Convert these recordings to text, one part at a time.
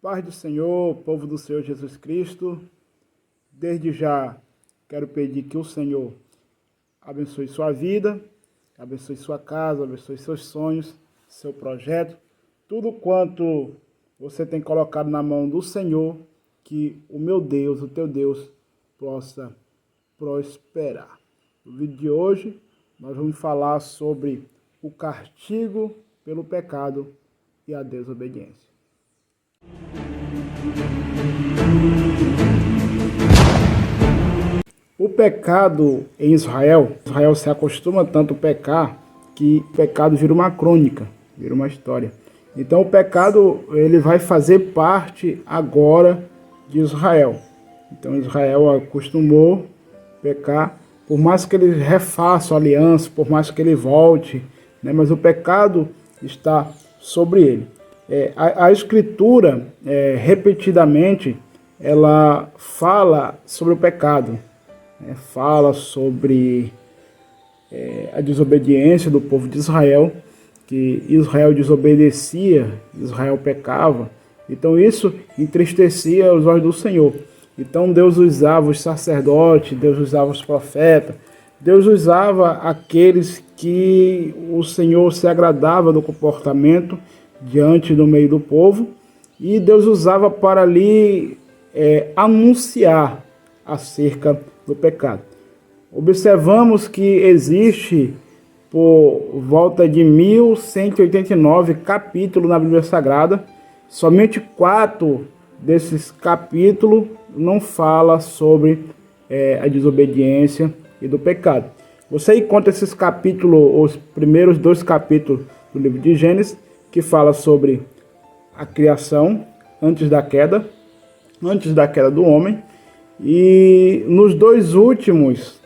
Paz do Senhor, povo do Senhor Jesus Cristo. Desde já quero pedir que o Senhor abençoe sua vida, abençoe sua casa, abençoe seus sonhos, seu projeto, tudo quanto você tem colocado na mão do Senhor, que o meu Deus, o teu Deus, possa prosperar. No vídeo de hoje, nós vamos falar sobre o castigo pelo pecado e a desobediência. O pecado em Israel se acostuma tanto a pecar que o pecado vira uma crônica, vira uma história. Então o pecado ele vai fazer parte agora de Israel. Então Israel acostumou a pecar, por mais que ele refaça a aliança, por mais que ele volte, né, mas o pecado está sobre ele. A Escritura, repetidamente, ela fala sobre o pecado, fala sobre a desobediência do povo de Israel, que Israel desobedecia, Israel pecava. Então isso entristecia os olhos do Senhor. Então Deus usava os sacerdotes, Deus usava os profetas, Deus usava aqueles que o Senhor se agradava do comportamento diante do meio do povo, e Deus usava para ali anunciar acerca do pecado. Observamos que existe por volta de 1189 capítulos na Bíblia Sagrada. Somente 4 desses capítulos não fala sobre a desobediência e do pecado. Você encontra esses capítulos, os primeiros 2 capítulos do livro de Gênesis, que fala sobre a criação antes da queda do homem, e nos 2 últimos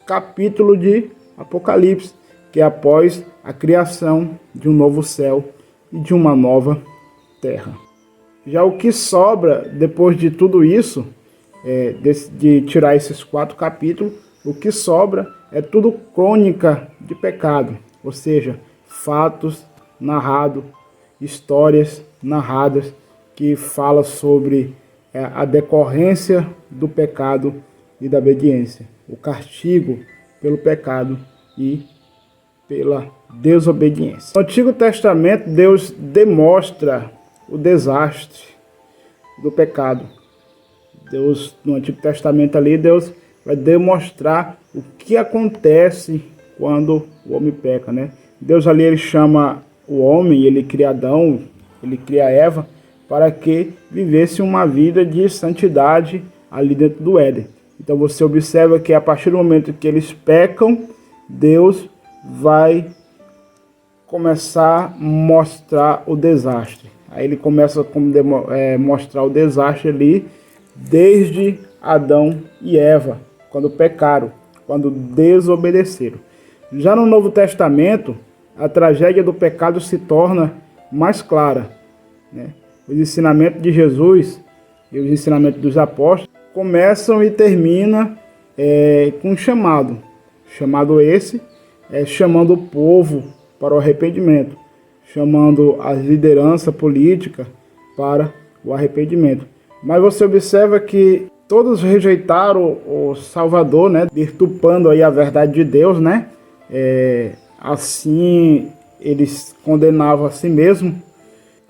capítulos de Apocalipse, que é após a criação de um novo céu e de uma nova terra. Já o que sobra depois de tudo isso, de tirar esses 4 capítulos, o que sobra é tudo crônica de pecado, ou seja, fatos narrados, histórias narradas que falam sobre a decorrência do pecado e da obediência, o castigo pelo pecado e pela desobediência. No Antigo Testamento, Deus demonstra o desastre do pecado. No Antigo Testamento ali, Deus vai demonstrar o que acontece quando o homem peca, né? Deus ali ele chama o homem, ele cria Adão, ele cria Eva, para que vivesse uma vida de santidade ali dentro do Éden. Então você observa que a partir do momento que eles pecam, Deus vai começar a mostrar o desastre. Aí ele começa a mostrar o desastre ali desde Adão e Eva, quando pecaram, quando desobedeceram. Já no Novo Testamento, a tragédia do pecado se torna mais clara, né? Os ensinamentos de Jesus e os ensinamentos dos apóstolos começam e terminam com um chamado esse, chamando o povo para o arrependimento, chamando a liderança política para o arrependimento. Mas você observa que todos rejeitaram o Salvador, né, deturpando aí a verdade de Deus, né? Assim eles condenavam a si mesmos.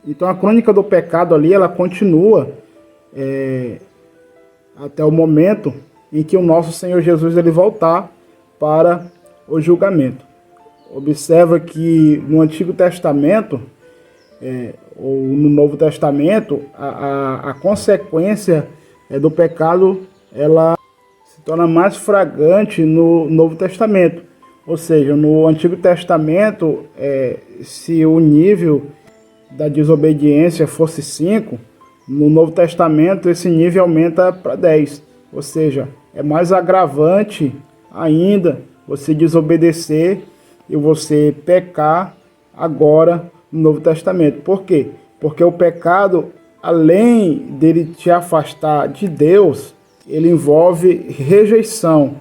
Então a crônica do pecado ali, ela continua até o momento em que o nosso Senhor Jesus ele voltar para o julgamento. Observa que no Antigo Testamento ou no Novo Testamento, a consequência do pecado ela se torna mais flagrante no Novo Testamento. Ou seja, no Antigo Testamento, se o nível da desobediência fosse 5, no Novo Testamento esse nível aumenta para 10. Ou seja, é mais agravante ainda você desobedecer e você pecar agora no Novo Testamento. Por quê? Porque o pecado, além dele te afastar de Deus, ele envolve rejeição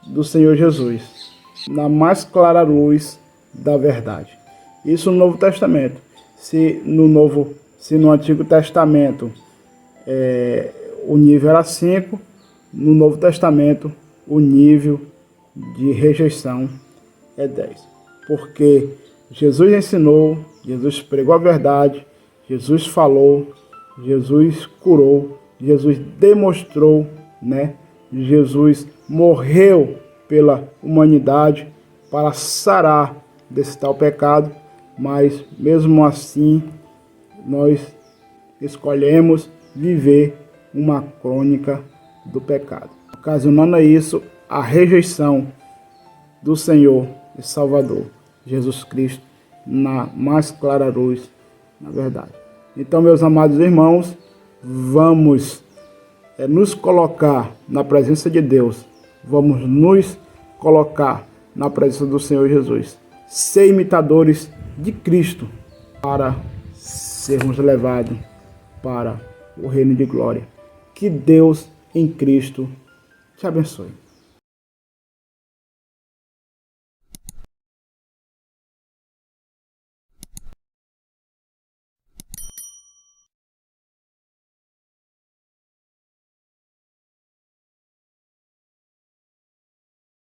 do Senhor Jesus, na mais clara luz da verdade. Isso no Novo Testamento. Se no Novo Se no Antigo Testamento o nível era 5, no Novo Testamento o nível de rejeição é 10. Porque Jesus ensinou, Jesus pregou a verdade, Jesus falou, Jesus curou, Jesus demonstrou, né? Jesus morreu pela humanidade para sarar desse tal pecado, mas mesmo assim nós escolhemos viver uma crônica do pecado, ocasionando isso a rejeição do Senhor e Salvador Jesus Cristo na mais clara luz, na verdade. Então, meus amados irmãos, vamos nos colocar na presença de Deus, vamos nos colocar na presença do Senhor Jesus, ser imitadores de Cristo para sermos levados para o reino de glória. Que Deus em Cristo te abençoe.